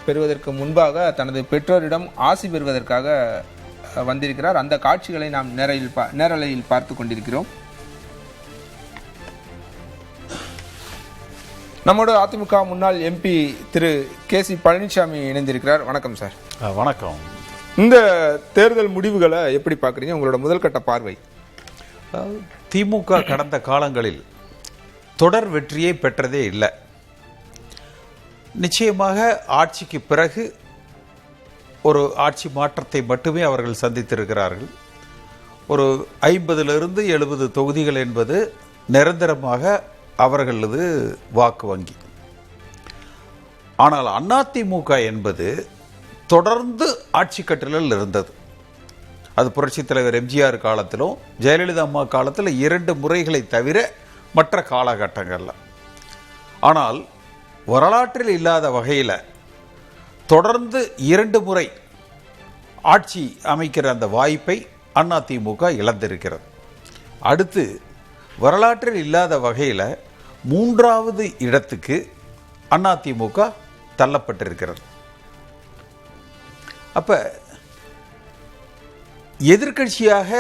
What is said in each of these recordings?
பெறுவதற்கு முன்பாக தனது பெற்றோரிடம் ஆசி பெறுவதற்காக வந்திருக்கிறார். அந்த காட்சிகளை நாம் நேரலையில் பார்த்து கொண்டிருக்கிறோம். நம்மோடு அதிமுக முன்னாள் எம்பி திரு கே.சி. பழனிசாமி இணைந்திருக்கிறார். வணக்கம் சார். வணக்கம். இந்த தேர்தல் முடிவுகளை எப்படி பார்க்குறீங்க? உங்களோட முதல் கட்ட பார்வை. திமுக கடந்த காலங்களில் தொடர் வெற்றியை பெற்றதே இல்லை. நிச்சயமாக ஆட்சிக்கு பிறகு ஒரு ஆட்சி மாற்றத்தை மட்டுமே அவர்கள் சந்தித்திருக்கிறார்கள். ஒரு 50லிருந்து 70 தொகுதிகள் என்பது நிரந்தரமாக அவர்களது வாக்கு வங்கி. ஆனால் அதிமுக என்பது தொடர்ந்து ஆட்சி கட்டிலில் இருந்தது. அது புரட்சித் தலைவர் எம்ஜிஆர் காலத்திலும் ஜெயலலிதா அம்மா காலத்தில் 2 முறைகளை தவிர மற்ற காலகட்டங்களில். ஆனால் வரலாற்றில் இல்லாத வகையில் தொடர்ந்து 2 முறை ஆட்சி அமைக்கிற அந்த வாய்ப்பை அதிமுக இழந்திருக்கிறது. அடுத்து வரலாற்றில் இல்லாத வகையில் 3வது இடத்துக்கு அதிமுக தள்ளப்பட்டிருக்கிறது. அப்போ எதிர்க்கட்சியாக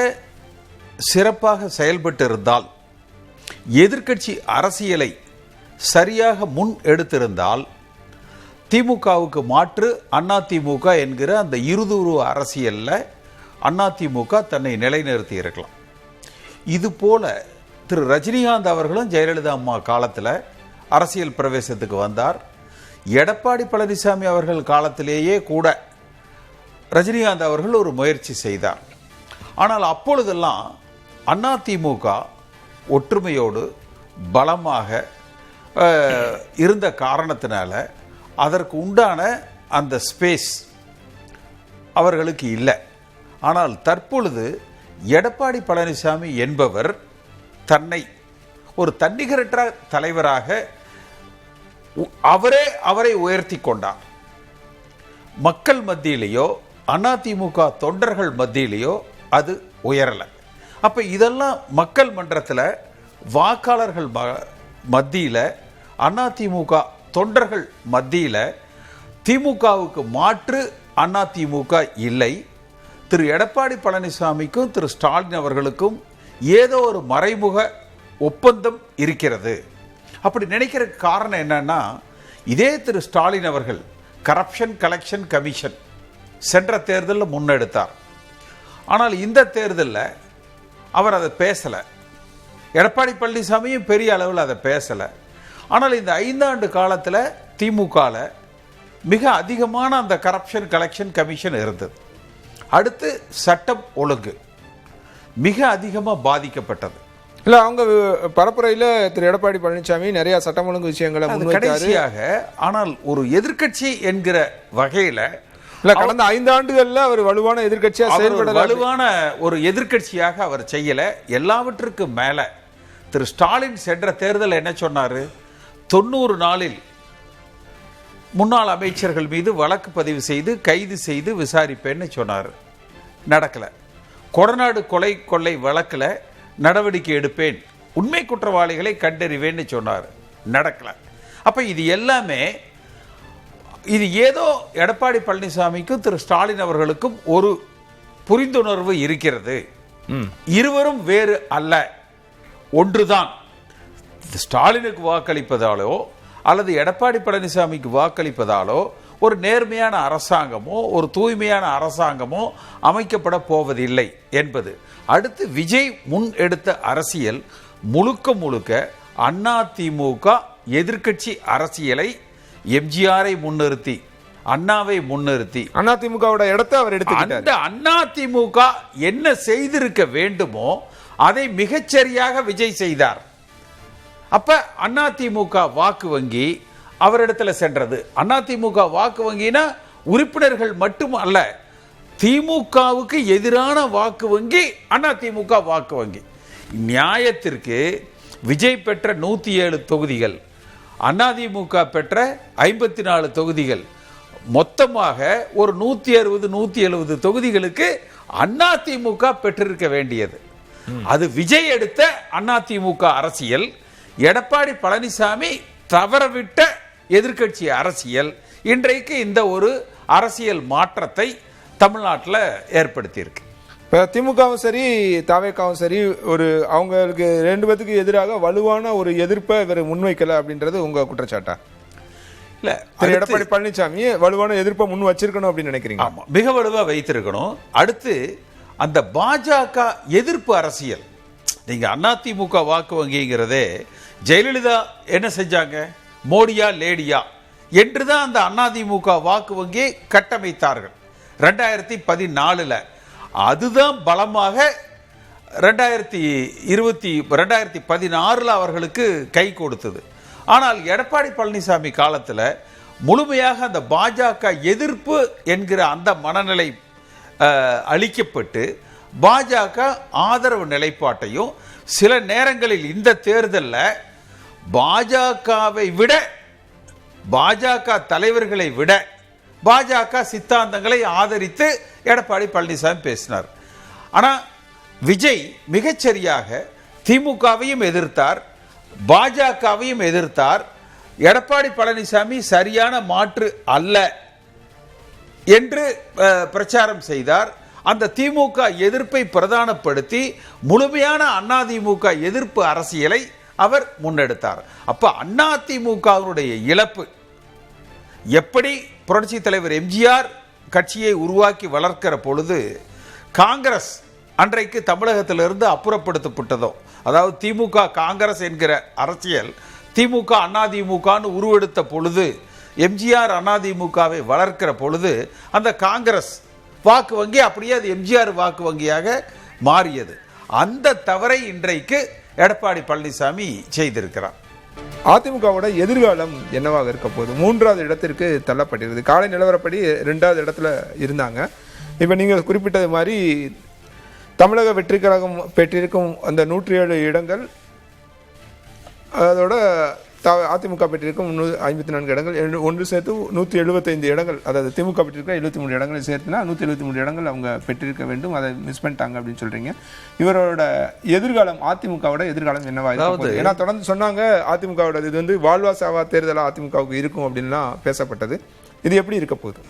சிறப்பாக செயல்பட்டு இருந்தால், எதிர்க்கட்சி அரசியலை சரியாக முன் எடுத்திருந்தால், திமுகவுக்கு மாற்று அதிமுக என்கிற அந்த இருதுருவ அரசியலில் அதிமுக தன்னை நிலைநிறுத்தி இருக்கலாம். இதுபோல திரு ரஜினிகாந்த் அவர்களும் ஜெயலலிதா அம்மா காலத்தில் அரசியல் பிரவேசத்துக்கு வந்தார். எடப்பாடி பழனிசாமி அவர்கள் காலத்திலேயே கூட ரஜினிகாந்த் அவர்கள் ஒரு முயற்சி செய்தார். ஆனால் அப்பொழுதெல்லாம் அதிமுக ஒற்றுமையோடு பலமாக இருந்த காரணத்தினால அதற்கு உண்டான அந்த ஸ்பேஸ் அவர்களுக்கு இல்லை. ஆனால் தற்பொழுது எடப்பாடி பழனிசாமி என்பவர் தன்னை ஒரு தன்னிகரற்ற தலைவராக அவரை உயர்த்தி கொண்டார். மக்கள் மத்தியிலேயோ அதிமுக தொண்டர்கள் மத்தியிலேயோ அது உயரலை. அப்போ இதெல்லாம் மக்கள் மன்றத்தில் வாக்காளர்கள் மத்தியில் அதிமுக தொண்டர்கள் மத்தியில் திமுகவுக்கு மாற்று அதிமுக இல்லை. திரு எடப்பாடி பழனிசாமிக்கும் திரு ஸ்டாலின் அவர்களுக்கும் ஏதோ ஒரு மறைமுக ஒப்பந்தம் இருக்கிறது. அப்படி நினைக்கிற காரணம் என்னன்னா, இதே திரு ஸ்டாலின் அவர்கள் கரப்ஷன் கலெக்ஷன் கமிஷன் சென்ற தேர்தலில் முன்னெடுத்தார். ஆனால் இந்த தேர்தலில் அவர் அதை பேசலை. எடப்பாடி பழனிசாமியும் பெரிய அளவில் அதை பேசலை. ஆனால் இந்த 5 ஆண்டு காலத்தில் திமுகவில் மிக அதிகமான அந்த கரப்ஷன் கலெக்ஷன் கமிஷன் இருந்தது. அடுத்து சட்டம் ஒழுங்கு மிக அதிகமாக பாதிக்கப்பட்டது. இல்லை, அவங்க பரப்புரையில் திரு எடப்பாடி பழனிசாமி நிறைய சட்டம் ஒழுங்கு விஷயங்களை கடைசியாக. ஆனால் ஒரு எதிர்க்கட்சி என்கிற வகையில் கடந்த 5 ஆண்டுகள்ல அவர் வலுவான எதிர்க்கட்சியாக செயல்பட வலுவான ஒரு எதிர்க்கட்சியாக அவர் செய்யல. எல்லாவற்றுக்கும் மேல திரு ஸ்டாலின் சென்ற தேர்தல் என்ன சொன்னாரு? 90 நாளில் முன்னாள் அமைச்சர்கள் மீது வழக்கு பதிவு செய்து கைது செய்து விசாரிப்பேன்னு சொன்னார். நடக்கல. கொடநாடு கொலை கொள்ளை வழக்கில் நடவடிக்கை எடுப்பேன், உண்மை குற்றவாளிகளை கண்டறிவேன்னு சொன்னார். நடக்கல. அப்ப இது எல்லாமே இது ஏதோ எடப்பாடி பழனிசாமிக்கும் திரு ஸ்டாலின் அவர்களுக்கும் ஒரு புரிந்துணர்வு இருக்கிறது. இருவரும் வேறு அல்ல, ஒன்றுதான். ஸ்டாலினுக்கு வாக்களிப்பதாலோ அல்லது எடப்பாடி பழனிசாமிக்கு வாக்களிப்பதாலோ ஒரு நேர்மையான அரசாங்கமோ ஒரு தூய்மையான அரசாங்கமோ அமைக்கப்பட போவதில்லை என்பது. அடுத்து விஜய் முன் எடுத்த அரசியல் முழுக்க முழுக்க அதிமுக எதிர்க்கட்சி அரசியலை எம்ஜிஆரை முன்னிறுத்தி அண்ணாவை முன்னிறுத்தி அதிமுகவோட இடத்தை அவர் எடுத்துக்கிட்டார். அந்த அதிமுக என்ன செய்திருக்க வேண்டுமோ அதை மிகச்சரியாக விஜய் செய்தார். அப்ப அதிமுக வாக்கு வங்கி அவரிடத்துல சென்றது. அதிமுக வாக்கு வங்கினா உறுப்பினர்கள் மட்டும் அல்ல, திமுகவுக்கு எதிரான வாக்கு வங்கி அதிமுக வாக்கு வங்கி. நியாயத்திற்கு விஜய் பெற்ற 107 தொகுதிகள், அதிமுக பெற்ற 54 தொகுதிகள், மொத்தமாக ஒரு 160-170 தொகுதிகளுக்கு அதிமுக பெற்றிருக்க வேண்டியது. அது விஜய் எடுத்த அதிமுக அரசியல், எடப்பாடி பழனிசாமி தவறவிட்ட எதிர்க்கட்சி அரசியல். இன்றைக்கு இந்த ஒரு அரசியல் மாற்றத்தை தமிழ்நாட்டில் ஏற்படுத்தியிருக்கு. இப்போ திமுகவும் சரி தவேகாவும் சரி ஒரு அவங்களுக்கு 2 பேத்துக்கு எதிராக வலுவான ஒரு எதிர்ப்பை இவர் முன்வைக்கல அப்படின்றது உங்க குற்றச்சாட்டா? இல்ல, திரு எடப்பாடி பழனிசாமி வலுவான எதிர்ப்பை முன் வச்சிருக்கணும் அப்படின்னு நினைக்கிறீங்க? ஆமா, மிக வலுவா வைத்திருக்கணும். அடுத்து அந்த பாஜக எதிர்ப்பு அரசியல், நீங்க அதிமுக வாக்கு வங்கிங்கிறதே ஜெயலலிதா என்ன செஞ்சாங்க, மோடியா லேடியா என்றுதான் அந்த அதிமுக வாக்கு வங்கியை கட்டமைத்தார்கள் 2014. அதுதான் பலமாக 2016 அவர்களுக்கு கை கொடுத்தது. ஆனால் எடப்பாடி பழனிசாமி காலத்தில் முழுமையாக அந்த பாஜக எதிர்ப்பு என்கிற அந்த மனநிலை அளிக்கப்பட்டு பாஜக ஆதரவு நிலைப்பாட்டையும் சில நேரங்களில் இந்த தேர்தலில் பாஜகவை விட, பாஜக தலைவர்களை விட பாஜக சித்தாந்தங்களை ஆதரித்து எடப்பாடி பழனிசாமி பேசினார். ஆனால் விஜய் மிகச்சரியாக திமுகவையும் எதிர்த்தார், பாஜகவையும் எதிர்த்தார். எடப்பாடி பழனிசாமி சரியான மாற்று அல்ல என்று பிரச்சாரம் செய்தார். அந்த திமுக எதிர்ப்பை பிரதானப்படுத்தி முழுமையான அதிமுக எதிர்ப்பு அரசியலை அவர் முன்னெடுத்தார். அப்ப அதிமுகவுடைய இழப்பு எப்படி புரட்சி தலைவர் எம்ஜிஆர் கட்சியை உருவாக்கி வளர்க்கிற பொழுது காங்கிரஸ் அன்றைக்கு தமிழகத்திலிருந்து அப்புறப்படுத்தப்பட்டதோ, அதாவது திமுக காங்கிரஸ் என்கிற அரசியல் திமுக அதிமுகன்னு உருவெடுத்த பொழுது, எம்ஜிஆர் அதிமுகவை வளர்க்கிற பொழுது அந்த காங்கிரஸ் வாக்கு வங்கி அப்படியே அது எம்ஜிஆர் வாக்கு வங்கியாக மாறியது. அந்த தவறை இன்றைக்கு எடப்பாடி பழனிசாமி செய்திருக்கிறார். அதிமுகவோட எதிர்காலம் என்னவாக இருக்க போகுது? 3வது இடத்திற்கு தள்ளப்பட்டிருக்குது. காலை நிலவரப்படி 2வது இடத்துல இருந்தாங்க. இப்போ நீங்கள் குறிப்பிட்டது மாதிரி தமிழக வெற்றி கழகம் பெற்றிருக்கும் அந்த 107 இடங்கள், அதோட அதிமுக பெற்றிருக்கும் 54 இடங்கள், ஒன்று சேர்த்து 175 இடங்கள், அதாவது திமுக பெற்றிருக்க 73 இடங்களை சேர்த்துனா 173 இடங்கள் அவங்க பெற்றிருக்க வேண்டும். அதை மிஸ் பண்ணிட்டாங்க அப்படின்னு சொல்றீங்க. இவரோட எதிர்காலம், அதிமுகவோட எதிர்காலம் என்னவா இருக்கும்? ஏன்னா தொடர்ந்து சொன்னாங்க அதிமுகவோட இது வந்து வாழ்வா சாவா தேர்தலாக அதிமுகவுக்கு இருக்கும் அப்படின்லாம் பேசப்பட்டது. இது எப்படி இருக்க போகுது?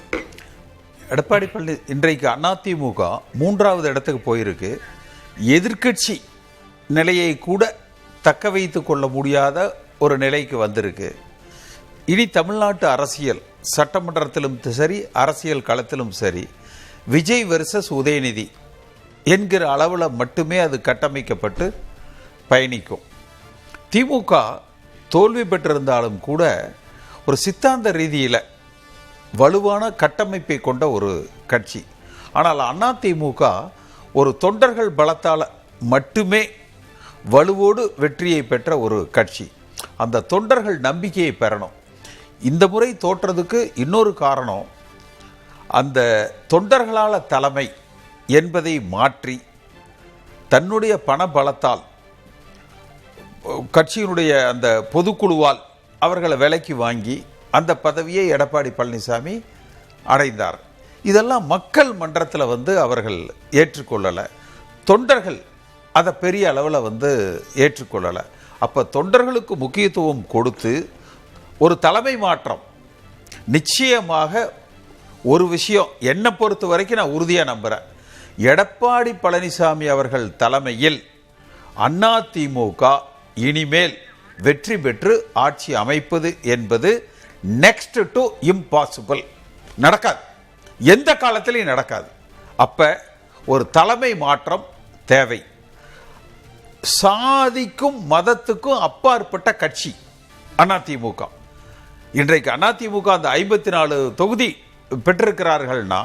எடப்பாடி பழனி இன்றைக்கு அதிமுக 3வது இடத்துக்கு போயிருக்கு. எதிர்க்கட்சி நிலையை கூட தக்க வைத்து கொள்ள முடியாத ஒரு நிலைக்கு வந்திருக்கு. இனி தமிழ்நாட்டு அரசியல் சட்டமன்றத்திலும் சரி, அரசியல் களத்திலும் சரி, விஜய் வெர்சஸ் உதயநிதி என்கிற அளவில் மட்டுமே அது கட்டமைக்கப்பட்டு பயணிக்கும். திமுக தோல்வி பெற்றிருந்தாலும் கூட ஒரு சித்தாந்த ரீதியில் வலுவான கட்டமைப்பை கொண்ட ஒரு கட்சி. ஆனால் அதிமுக ஒரு தொண்டர்கள் பலத்தால் மட்டுமே வலுவோடு வெற்றியை பெற்ற ஒரு கட்சி. அந்த தொண்டர்கள் நம்பிக்கையை பெறணும். இந்த முறை தோற்றதுக்கு இன்னொரு காரணம், அந்த தொண்டர்களால் தலைமை என்பதை மாற்றி தன்னுடைய பண பலத்தால் கட்சியினுடைய அந்த பொதுக்குழுவால் அவர்களை விலைக்கு வாங்கி அந்த பதவியை எடப்பாடி பழனிசாமி அடைந்தார். இதெல்லாம் மக்கள் மன்றத்தில் அவர்கள் ஏற்றுக்கொள்ளலை, தொண்டர்கள் அதை பெரிய அளவில் ஏற்றுக்கொள்ளலை. அப்போ தொண்டர்களுக்கு முக்கியத்துவம் கொடுத்து ஒரு தலைமை மாற்றம் நிச்சயமாக ஒரு விஷயம் என்னை பொறுத்த வரைக்கும் நான் உறுதியாக நம்புகிறேன். எடப்பாடி பழனிசாமி அவர்கள் தலைமையில் அதிமுக இனிமேல் வெற்றி பெற்று ஆட்சி அமைப்பது என்பது நெக்ஸ்ட் டு இம்பாசிபிள், நடக்காது, எந்த காலத்திலையும் நடக்காது. அப்போ ஒரு தலைமை மாற்றம் தேவை. சாதிக்கும் மதத்துக்கும் அப்பாற்பட்ட கட்சி அதிமுக. இன்றைக்கு அதிமுக அந்த 54 தொகுதி பெற்றிருக்கிறார்கள்னா,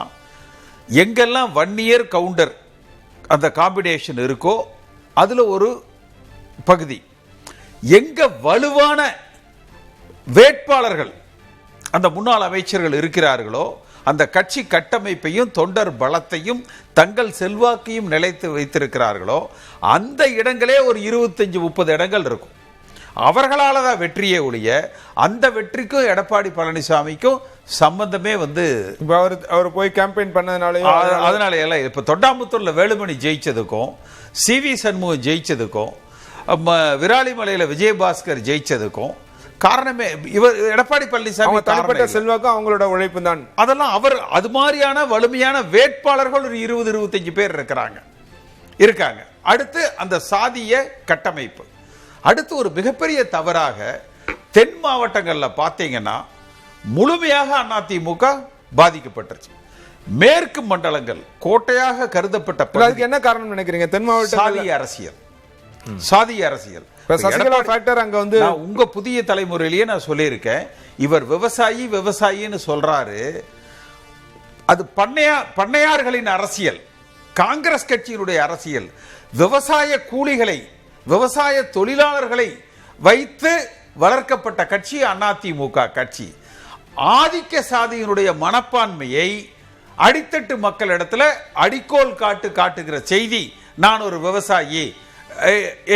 எங்கெல்லாம் 1 இயர் கவுண்டர் அந்த காம்பினேஷன் இருக்கோ அதில் ஒரு பகுதி, எங்க வலுவான வேட்பாளர்கள் அந்த முன்னாள் அமைச்சர்கள் இருக்கிறார்களோ, அந்த கட்சி கட்டமைப்பையும் தொண்டர் பலத்தையும் தங்கள் செல்வாக்கையும் நிலைத்து வைத்திருக்கிறார்களோ, அந்த இடங்களே ஒரு 25-30 இடங்கள் இருக்கும். அவர்களால் தான் வெற்றியே ஒழிய அந்த வெற்றிக்கும் எடப்பாடி பழனிசாமிக்கும் சம்பந்தமே அவர் போய் கேம்பெயின் பண்ணதுனாலயும் அதனால எல்லாம். இப்போ தொண்டாமுத்தூர்ல வேலுமணி ஜெயிச்சதுக்கும், சிவி சண்முகம் ஜெயிச்சதுக்கும், விராலிமலையில் விஜயபாஸ்கர் ஜெயிச்சதுக்கும், காரணமே இவர் எடப்பாடி பழனிசாமி தனிப்பட்ட செல்வாக்கு அவங்களோட உழைப்பு தான். அதெல்லாம் அவர் அது மாதிரியான வலிமையான வேட்பாளர்கள் ஒரு 20-25 பேர் இருக்காங்க. அடுத்து அந்த சாதிய கட்டமைப்பு. அடுத்து ஒரு மிகப்பெரிய தவறாக தென் மாவட்டங்களில் பார்த்தீங்கன்னா முழுமையாக அதிமுக பாதிக்கப்பட்டுருச்சு. மேற்கு மண்டலங்கள் கோட்டையாக கருதப்பட்ட அதுக்கு என்ன காரணம் நினைக்கிறீங்க? தென் மாவட்ட சாதிய அரசியல் அங்க வந்து உங்க புதிய தலைமுறையிலேயே நான் சொல்லியிருக்கேன். இவர் விவசாயின்னு சொல்றாரு. அது பண்ணையார்களின் அரசியல், காங்கிரஸ் கட்சியினுடைய அரசியல். விவசாய கூலிகளை, விவசாய தொழிலாளர்களை வைத்து வளர்க்கப்பட்ட கட்சி அதிமுக கட்சி. ஆதிக்க சாதியினுடைய மனப்பான்மையை அடித்தட்டு மக்களிடத்துல அடிக்கோல் காட்டுகிற செய்தி நான் ஒரு விவசாயி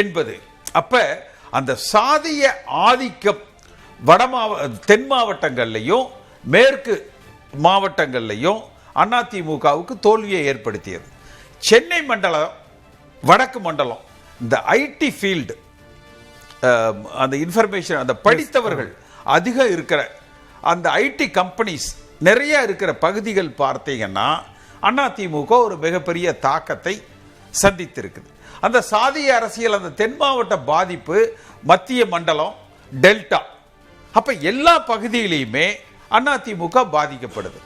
என்பது. அப்ப அந்த சாதிய ஆதிக்கம் தென் மாவட்டங்கள்லையும் மேற்கு மாவட்டங்கள்லையும் அதிமுகவுக்கு தோல்வியை ஏற்படுத்தியது. சென்னை மண்டலம், வடக்கு மண்டலம், இந்த ஐடி ஃபீல்டு, அந்த இன்ஃபர்மேஷன், அந்த படித்தவர்கள் அதிகம் இருக்கிற அந்த ஐடி கம்பெனிஸ் நிறைய இருக்கிற பகுதிகள் பார்த்தீங்கன்னா அதிமுக ஒரு மிகப்பெரிய தாக்கத்தை சந்தித்திருக்குது. அந்த சாதிய அரசியல், அந்த தென் மாவட்ட பாதிப்பு, மத்திய மண்டலம், டெல்டா, அப்ப எல்லா பகுதியிலையுமே அதிமுக பாதிக்கப்படுது.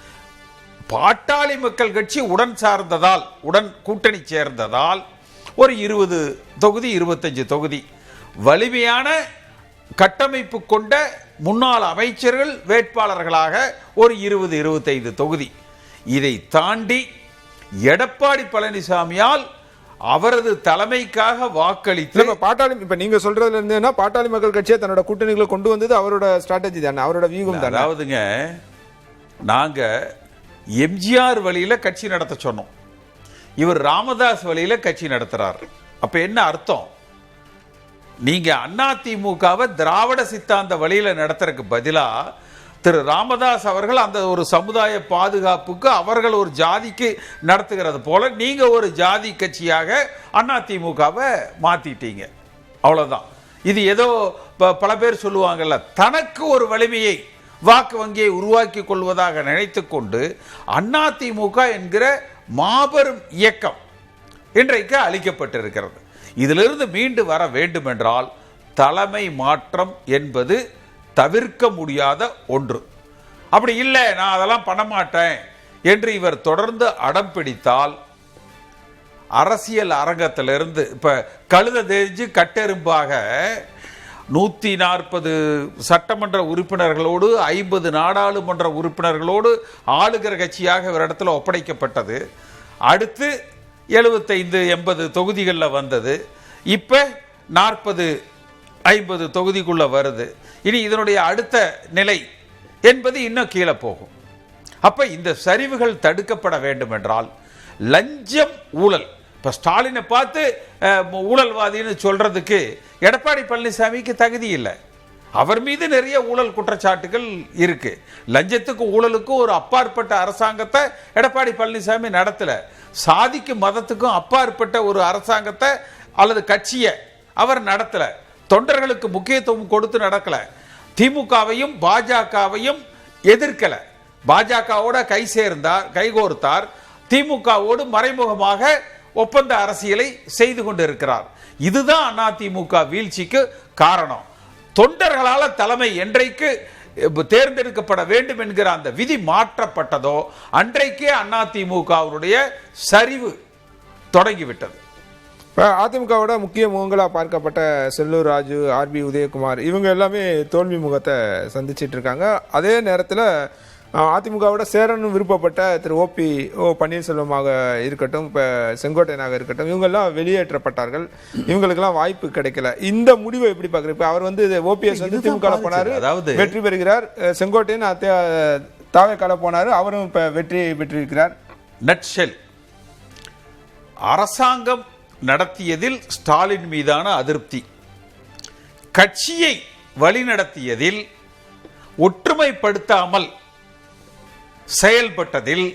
பாட்டாளி மக்கள் கட்சி உடன் கூட்டணி சேர்ந்ததால் ஒரு 20 தொகுதி 25 தொகுதி வலிமையான கட்டமைப்பு கொண்ட முன்னாள் அமைச்சர்கள் வேட்பாளர்களாக ஒரு 20-25 தொகுதி. இதை தாண்டி எடப்பாடி பழனிசாமியால் அவரது தலைமைக்காக வாக்களித்து பாட்டாளி, இப்ப நீங்க சொல்றதுல இருந்து பாட்டாளி மக்கள் கட்சியை தன்னோட கூட்டணிகளை கொண்டு வந்தது அவரோட ஸ்ட்ராட்டஜி தானே, அவரோட வியூகம் தானே. அதாவதுங்க, நாங்க எம்ஜிஆர் வழியில கட்சி நடத்த சொன்னோம், இவர் ராமதாஸ் வழியில கட்சி நடத்துறாரு. அப்ப என்ன அர்த்தம்? நீங்க அதிமுகவை திராவிட சித்தாந்த வழியில நடத்துறதுக்கு பதிலா திரு ராமதாஸ் அவர்கள் அந்த ஒரு சமுதாய பாதுகாப்புக்கு அவர்கள் ஒரு ஜாதிக்கு நடத்துகிறது போல நீங்க ஒரு ஜாதி கட்சியாக அதிமுகவை மாத்திட்டீங்க. அவ்வளவுதான். இது ஏதோ பல பேர் சொல்லுவாங்கல்ல, தனக்கு ஒரு வலிமையை, வாக்கு வங்கியை உருவாக்கி கொள்வதாக நினைத்து கொண்டு அதிமுக என்கிற மாபெரும் இயக்கம் இன்றைக்கு அளிக்கப்பட்டிருக்கிறது. இதிலிருந்து மீண்டு வர வேண்டும் என்றால் தலைமை மாற்றம் என்பது தவிர்க்க முடியாத ஒன்று. அப்படி இல்லை, நான் அதெல்லாம் பண்ண மாட்டேன் என்று இவர் தொடர்ந்து அடம் பிடித்தால் அரசியல் அரங்கத்திலிருந்து இப்ப கழுத தெரிஞ்சு கட்டெரும்பாக 140 சட்டமன்ற உறுப்பினர்களோடு 50 நாடாளுமன்ற உறுப்பினர்களோடு ஆளுகிற கட்சியாக ஒரு இடத்துல ஒப்படைக்கப்பட்டது. அடுத்து 75-80 தொகுதிகளில் வந்தது. இப்போ 40-50 தொகுதிக்குள்ள வருது. இனி இதனுடைய அடுத்த நிலை என்பது இன்னும் கீழே போகும். அப்ப இந்த சரிவுகள் தடுக்கப்பட வேண்டும் என்றால் லஞ்சம், ஊழல், இப்ப ஸ்டாலினை பார்த்து ஊழல்வாதின்னு சொல்றதுக்கு எடப்பாடி பழனிசாமிக்கு தகுதி இல்லை. அவர் மீது நிறைய ஊழல் குற்றச்சாட்டுகள் இருக்கு. லஞ்சத்துக்கு ஊழலுக்கும் ஒரு அப்பாற்பட்ட அரசாங்கத்தை எடப்பாடி பழனிசாமி நடத்தல. சாதிக்கும் மதத்துக்கும் அப்பாற்பட்ட ஒரு அரசாங்கத்தை அல்லது கட்சியை அவர் நடத்தல. தொண்டர்களுக்கு முக்கியத்துவம் கொடுத்து நடக்கல. திமுகவையும் பாஜகவையும் எதிர்க்கல. பாஜகவோட கைகோர்த்தார். திமுகவோடு மறைமுகமாக ஒப்பந்த அரசியலை செய்து கொண்டிருக்கிறார். இதுதான் அதிமுக வீழ்ச்சிக்கு காரணம். தொண்டர்களால தலைமை என்றைக்கு தேர்ந்தெடுக்கப்பட வேண்டும் என்கிற அந்த விதி மாற்றப்பட்டதோ அன்றைக்கே அதிமுகவுடைய சரிவு தொடங்கிவிட்டது. அதிமுகவோட முக்கிய முகங்களாக பார்க்கப்பட்ட செல்லூர் ராஜு, ஆர்பி உதயகுமார் இவங்க எல்லாமே தோல்வி முகத்தை சந்திச்சிட்டு இருக்காங்க. அதே நேரத்தில் அதிமுகவோட சேரணும் விருப்பப்பட்ட திரு ஓ பன்னீர்செல்வமாக இருக்கட்டும், இப்போ செங்கோட்டையனாக இருக்கட்டும், இவங்கெல்லாம் வெளியேற்றப்பட்டார்கள். இவங்களுக்கெல்லாம் வாய்ப்பு கிடைக்கல. இந்த முடிவை எப்படி பார்க்குறேன்? இப்போ அவர் வந்து ஓபிஎஸ் வந்து திமுக போனார், வெற்றி பெறுகிறார். செங்கோட்டையன் தாவேக்கால போனார், அவரும் இப்போ வெற்றியை பெற்றிருக்கிறார். நட்ஷெல் அரசாங்கம் நடத்தியதில் ஸ்டாலின் மீதான அதிருப்தி, கட்சியை வழிநடத்தியதில் ஒற்றுமைப்படுத்தாமல் செயல்பட்டதில்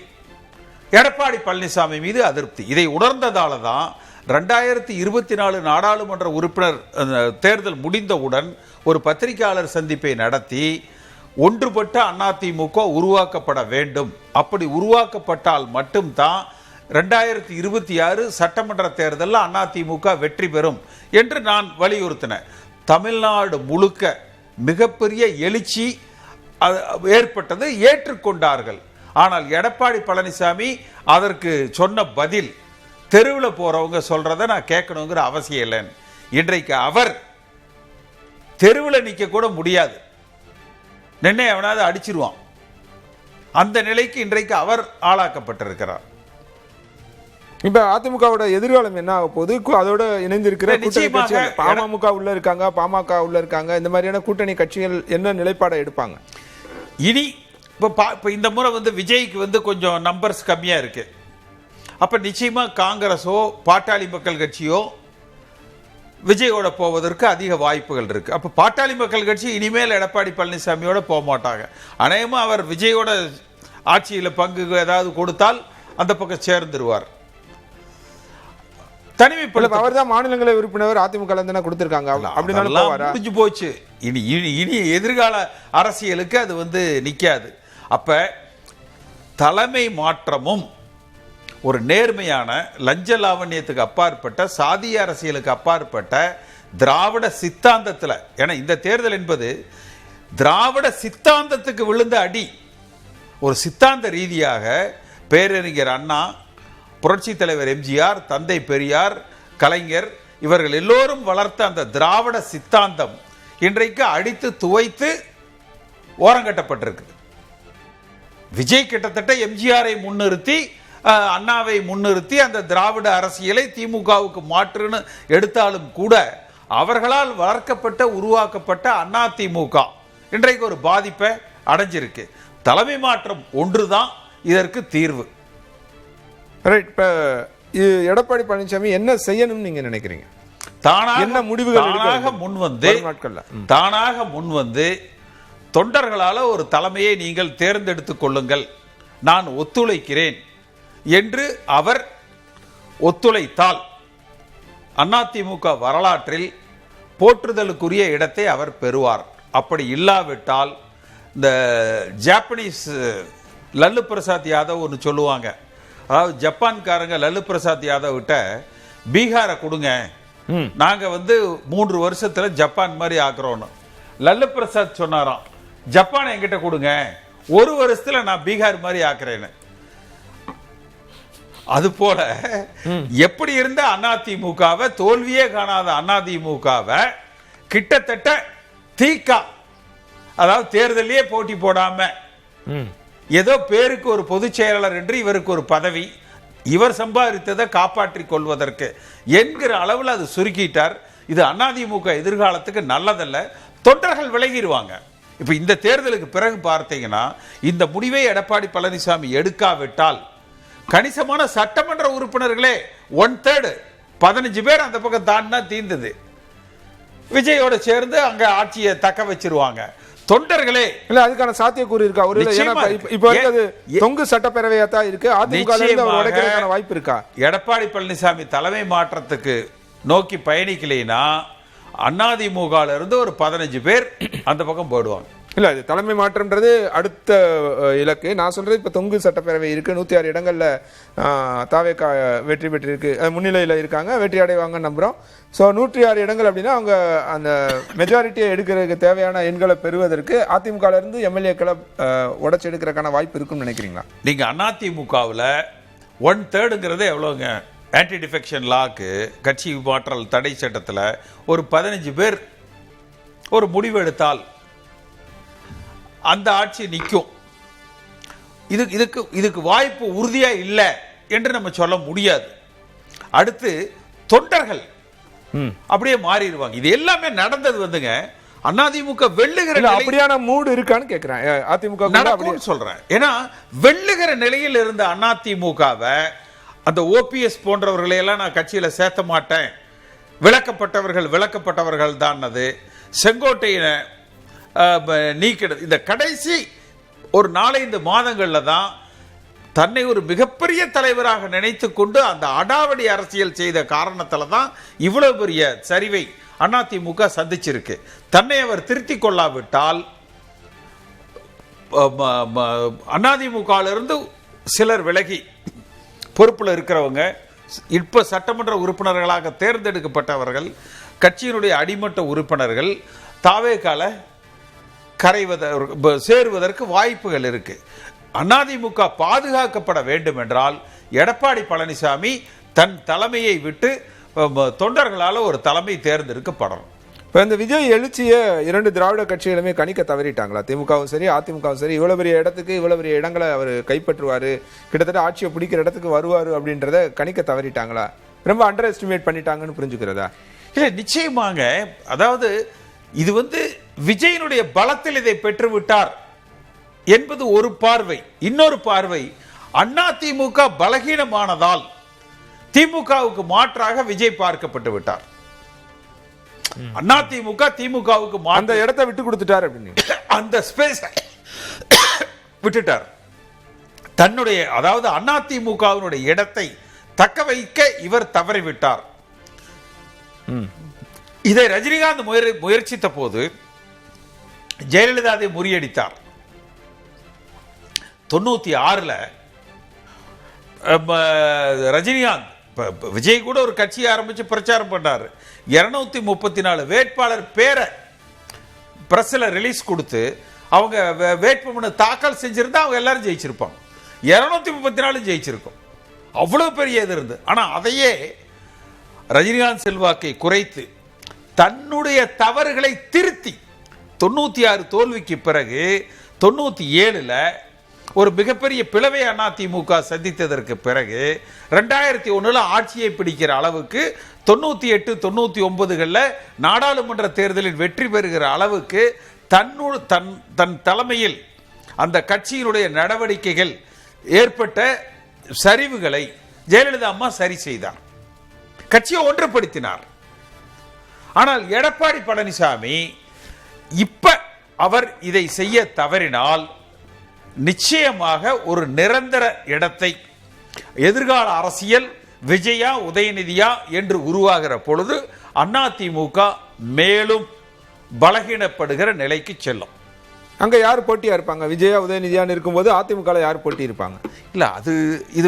எடப்பாடி பழனிசாமி மீது அதிருப்தி. இதை உணர்ந்ததால தான் 2024 நாடாளுமன்ற உறுப்பினர் தேர்தல் முடிந்தவுடன் ஒரு பத்திரிகையாளர் சந்திப்பை நடத்தி ஒன்றுபட்ட அதிமுக உருவாக்கப்பட வேண்டும், அப்படி உருவாக்கப்பட்டால் மட்டும்தான் 2026 சட்டமன்ற தேர்தலில் அதிமுக வெற்றி பெறும் என்று நான் வலியுறுத்தினேன். தமிழ்நாடு முழுக்க மிகப்பெரிய எழுச்சி ஏற்பட்டது, ஏற்றுக்கொண்டார்கள். ஆனால் எடப்பாடி பழனிசாமி அதற்கு சொன்ன பதில், தெருவில் போறவங்க சொல்றதை நான் கேட்கணுங்கிற அவசியம் இல்லைன்னு. இன்றைக்கு அவர் தெருவில் நிற்க கூட முடியாது, நின்னை அவனாவது அடிச்சிருவான். அந்த நிலைக்கு இன்றைக்கு அவர் ஆளாக்கப்பட்டிருக்கிறார். இப்ப அதிமுகவோட எதிர்காலம் என்ன ஆக போகுது? அதோட இணைந்திருக்கிற பாமக உள்ள இருக்காங்க, பாமக உள்ள இருக்காங்க, இந்த மாதிரியான கூட்டணி கட்சிகள் என்ன நிலைப்பாடை எடுப்பாங்க? இனி இப்ப இந்த முறை விஜய்க்கு கொஞ்சம் நம்பர்ஸ் கம்மியா இருக்கு. அப்ப நிச்சயமா காங்கிரஸோ பாட்டாளி மக்கள் கட்சியோ விஜயோட போவதற்கு அதிக வாய்ப்புகள் இருக்கு. அப்ப பாட்டாளி மக்கள் கட்சி இனிமேல் எடப்பாடி பழனிசாமியோட போக மாட்டாங்க. அநேகமா அவர் விஜயோட ஆட்சியில பங்கு ஏதாவது கொடுத்தால் அந்த பக்கம் சேர்ந்துருவார். தனிமைப்படுத்த அவர் தான் மாநிலங்களவை உறுப்பினர் அதிமுக கொடுத்திருக்காங்க, முடிஞ்சு போச்சு. இனி எதிர்கால அரசியலுக்கு அது நிக்காது. அப்ப தலைமை மாற்றமும் ஒரு நேர்மையான லஞ்ச லாவண்யத்துக்கு அப்பாற்பட்ட சாதிய அரசியலுக்கு அப்பாற்பட்ட திராவிட சித்தாந்தத்தில், ஏன்னா இந்த தேர்தல் என்பது திராவிட சித்தாந்தத்துக்கு விழுந்த அடி. ஒரு சித்தாந்த ரீதியாக பேரறிஞர் அண்ணா, புரட்சி தலைவர் எம்ஜிஆர், தந்தை பெரியார், கலைஞர் இவர்கள் எல்லோரும் வளர்த்த அந்த திராவிட சித்தாந்தம் இன்றைக்கு அடித்து துவைத்து ஓரங்கட்டப்பட்டிருக்கு. விஜய் கிட்டத்தட்ட எம்ஜிஆரை முன்னிறுத்தி அண்ணாவை முன்னிறுத்தி அந்த திராவிட அரசியலை திமுகவுக்கு மாற்றுன்னு எடுத்தாலும் கூட அவர்களால் வளர்க்கப்பட்ட உருவாக்கப்பட்ட அதிமுக இன்றைக்கு ஒரு பாதிப்பை அடைஞ்சிருக்கு. தலைமை மாற்றம் ஒன்றுதான் இதற்கு தீர்வு. இப்ப எடப்பாடி பழனிசாமி என்ன செய்யணும்னு நீங்க நினைக்கிறீங்க? தானாக முன்வந்து தொண்டர்களால ஒரு தலைமையை நீங்கள் தேர்ந்தெடுத்துக் கொள்ளுங்கள், நான் ஒத்துழைக்கிறேன் என்று அவர் ஒத்துழைத்தால் அதிமுக வரலாற்றில் போற்றுதலுக்குரிய இடத்தை அவர் பெறுவார். அப்படி இல்லாவிட்டால் இந்த ஜாப்பனீஸ் லல்லு பிரசாத் யாதவ் ஒன்று சொல்லுவாங்க, அதாவது ஜப்பான்காரங்க லல்லு பிரசாத் யாதவ் கிட்ட பீகாரை கொடுங்க, நாங்க 3 வருஷத்துல ஜப்பான் மாதிரி ஆக்குறோம். லல்லு பிரசாத் சொன்னாராம், ஜப்பான் என்கிட்ட கொடுங்க, 1 வருஷத்துல நான் பீகார் மாதிரி ஆக்குறேன்னு. அது போல எப்படி இருந்த அதிமுகவை, தோல்வியே காணாத அதிமுகவை கிட்டத்தட்ட தீக்கா, அதாவது தேர்தலே போட்டி போடாம ஏதோ பேருக்கு ஒரு பொதுச் செயலாளர் என்று இவருக்கு ஒரு பதவி, இவர் சம்பாதித்ததை காப்பாற்றிக் கொள்வதற்கு என்கிற அளவில் அது சுருக்கிட்டார். இது அதிமுக எதிர்காலத்துக்கு நல்லதல்ல. தொண்டர்கள் விலகிடுவாங்க. இப்ப இந்த தேர்தலுக்கு பிறகு பார்த்தீங்கன்னா இந்த முடிவை எடப்பாடி பழனிசாமி எடுக்காவிட்டால் கணிசமான சட்டமன்ற உறுப்பினர்களே 1/3 15 பேர் அந்த பக்கம் தாண்டினா தீர்ந்தது. விஜயோட சேர்ந்து அங்க ஆட்சியை தக்க வச்சிருவாங்க. தொண்டர்களே இல்ல அதுக்கான சாத்தியக்கூறு இருக்கா? ஒரு இப்ப அது தொங்கு சட்டப்பேரவையா தான் இருக்கு. அதிமுக வாய்ப்பு இருக்கா? எடப்பாடி பழனிசாமி தலைமை மாற்றத்துக்கு நோக்கி பயணிக்கலைன்னா அதிமுக இருந்து ஒரு 15 பேர் அந்த பக்கம் போயிடுவாங்க. இல்ல அது தலைமை மாற்றம்ன்றது அடுத்த இலக்கு. நான் சொல்றது இப்ப தொங்கு சட்டப்பேரவை இருக்கு, 106 இடங்கள்ல தாவேகா வெற்றி பெற்றிருக்கு, முன்னிலையில இருக்காங்க, வெற்றி அடைவாங்க நம்புறோம். ஸோ 106 இடங்கள் அப்படின்னா அவங்க அந்த மெஜாரிட்டியை எடுக்கிறதுக்கு தேவையான எண்களை பெறுவதற்கு அதிமுக இருந்து எம்எல்ஏக்களை உடச்சு எடுக்கிறதுக்கான வாய்ப்பு இருக்குன்னு நினைக்கிறீங்களா? நீங்க அதிமுகவில் 1/3 எவ்வளவுங்க? ஆன்டி டிஃபெக்ஷன் லாக்கு, கட்சி மாற்றல் தடை சட்டத்தில் ஒரு 15 பேர் ஒரு முடிவு எடுத்தால் அந்த ஆட்சி நிற்கும். இதுக்கு வாய்ப்பு உறுதியா இல்லை என்று நம்ம சொல்ல முடியாது. அடுத்து தொண்டர்கள் அப்படியே மாறிடுவாங்க. இது எல்லாமே நடந்தது அதிமுக வெல்லுகிற அப்படியான மூடு இருக்கான்னு கேட்கிறேன். அதிமுக நடக்கும்னு சொல்றேன். ஏன்னா வெல்லுகிற நிலையில் இருந்த அதிமுகவை அந்த ஓபிஎஸ் போன்றவர்களை எல்லாம் நான் கட்சியில சேர்த்த மாட்டேன், விளக்கப்பட்டவர்கள் தான். அது செங்கோட்டையின நீக்கிறது இந்த கடைசி ஒரு 4-5 மாதங்கள்ல தான் தன்னை ஒரு மிகப்பெரிய தலைவராக நினைத்து கொண்டு அந்த அடாவடி அரசியல் செய்த காரணத்துல தான் இவ்வளவு பெரிய சரிவை அதிமுக சந்திச்சிருக்கு. தன்னை அவர் திருத்திக் கொள்ளாவிட்டால் அதிமுகவிலிருந்து சிலர் விலகி பொறுப்பில் இருக்கிறவங்க, இப்ப சட்டமன்ற உறுப்பினர்களாக தேர்ந்தெடுக்கப்பட்டவர்கள், கட்சியினுடைய அடிமட்ட உறுப்பினர்கள் தாவேகால சேருவதற்கு வாய்ப்புகள் இருக்கு. அதிமுக பாதுகாக்கப்பட வேண்டும் என்றால் எடப்பாடி பழனிசாமி தன் தலைமையை விட்டு தொண்டர்களால் ஒரு தலைமை தேர்ந்தெடுக்கப்படணும். இப்போ இந்த விஜய் எழுச்சியை 2 திராவிட கட்சிகளுமே கணிக்க தவறிட்டாங்களா? திமுகவும் சரி அதிமுகவும் சரி, இவ்வளவு பெரிய இடத்துக்கு இவ்வளவு பெரிய இடங்களை அவர் கைப்பற்றுவாரு, கிட்டத்தட்ட ஆட்சியை பிடிக்கிற இடத்துக்கு வருவாரு அப்படின்றத கணிக்க தவறிட்டாங்களா? ரொம்ப அண்டர் எஸ்டிமேட் பண்ணிட்டாங்கன்னு புரிஞ்சுக்கிறதா? இல்லை, நிச்சயமாக. அதாவது இது விஜயனுடைய பலத்தில் இதை பெற்றுவிட்டார் என்பது ஒரு பார்வை. இன்னொரு பார்வை, அதிமுக பலகீனமானதால் திமுகவுக்கு மாற்றாக விஜய் பார்க்கப்பட்டு விட்டார். அதிமுக திமுகவுக்கு அந்த இடத்தை விட்டு கொடுத்துட்டார் அப்படின்னு அந்த ஸ்பேஸ் விட்டுட்டார். தன்னுடைய, அதாவது அதிமுகவினுடைய இடத்தை தக்க வைக்க இவர் தவறிவிட்டார். இதை ரஜினிகாந்த் முயற்சித்த போது ஜெயலலிதா அதை முறியடித்தார். 96 ரஜினிகாந்த், விஜய் கூட ஒரு கட்சி ஆரம்பிச்சு பிரச்சாரம் பண்ணாரு. 234 வேட்பாளர் பேரை பிரஸ்ல ரிலீஸ் கொடுத்து அவங்க வேட்புமனு தாக்கல் செஞ்சிருந்தா அவங்க எல்லாரும் ஜெயிச்சிருப்பாங்க. 234 ஜெயிச்சிருக்கும். அவ்வளவு பெரிய இது இருந்து. ஆனா அதையே ரஜினிகாந்த் செல்வாக்கை குறைத்து தன்னுடைய தவறுகளை திருத்தி 96 தோல்விக்கு பிறகு 97 ஒரு மிகப்பெரிய பிளவை அதிமுக சந்தித்ததற்கு பிறகு 2001 ஆட்சியை பிடிக்கிற அளவுக்கு 98, 99 நாடாளுமன்ற தேர்தலில் வெற்றி பெறுகிற அளவுக்கு தன் தலைமையில் அந்த கட்சியினுடைய நடவடிக்கைகள் ஏற்பட்ட சரிவுகளை ஜெயலலிதா அம்மா சரி செய்தார், கட்சியை ஒன்றுபடுத்தினார். ஆனால் எடப்பாடி பழனிசாமி இப்ப அவர் இதை செய்ய தவறினால் நிச்சயமாக ஒரு நிரந்தர இடத்தை எதிர்கால அரசியல் விஜயா உதயநிதியா என்று உருவாகிற பொழுது அதிமுக மேலும் பலகீனப்படுகிற நிலைக்கு செல்லும். அங்க யார் போட்டியா இருப்பாங்க? விஜயா உதயநிதியான்னு இருக்கும்போது அதிமுக யார் போட்டி இருப்பாங்க? இல்ல, இது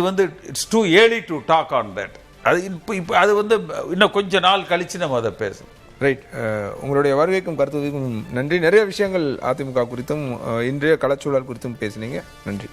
it's too early to talk on that. அது இப்போ அது இன்னும் கொஞ்ச நாள் கழிச்சு நம்ம அதை பேசணும். ரைட். உங்களுடைய வருகைக்கும் கருத்துக்கும் நன்றி. நிறைய விஷயங்கள் அதிமுக குறித்தும் இன்றைய களச்சூழல் குறித்தும் பேசினீங்க. நன்றி.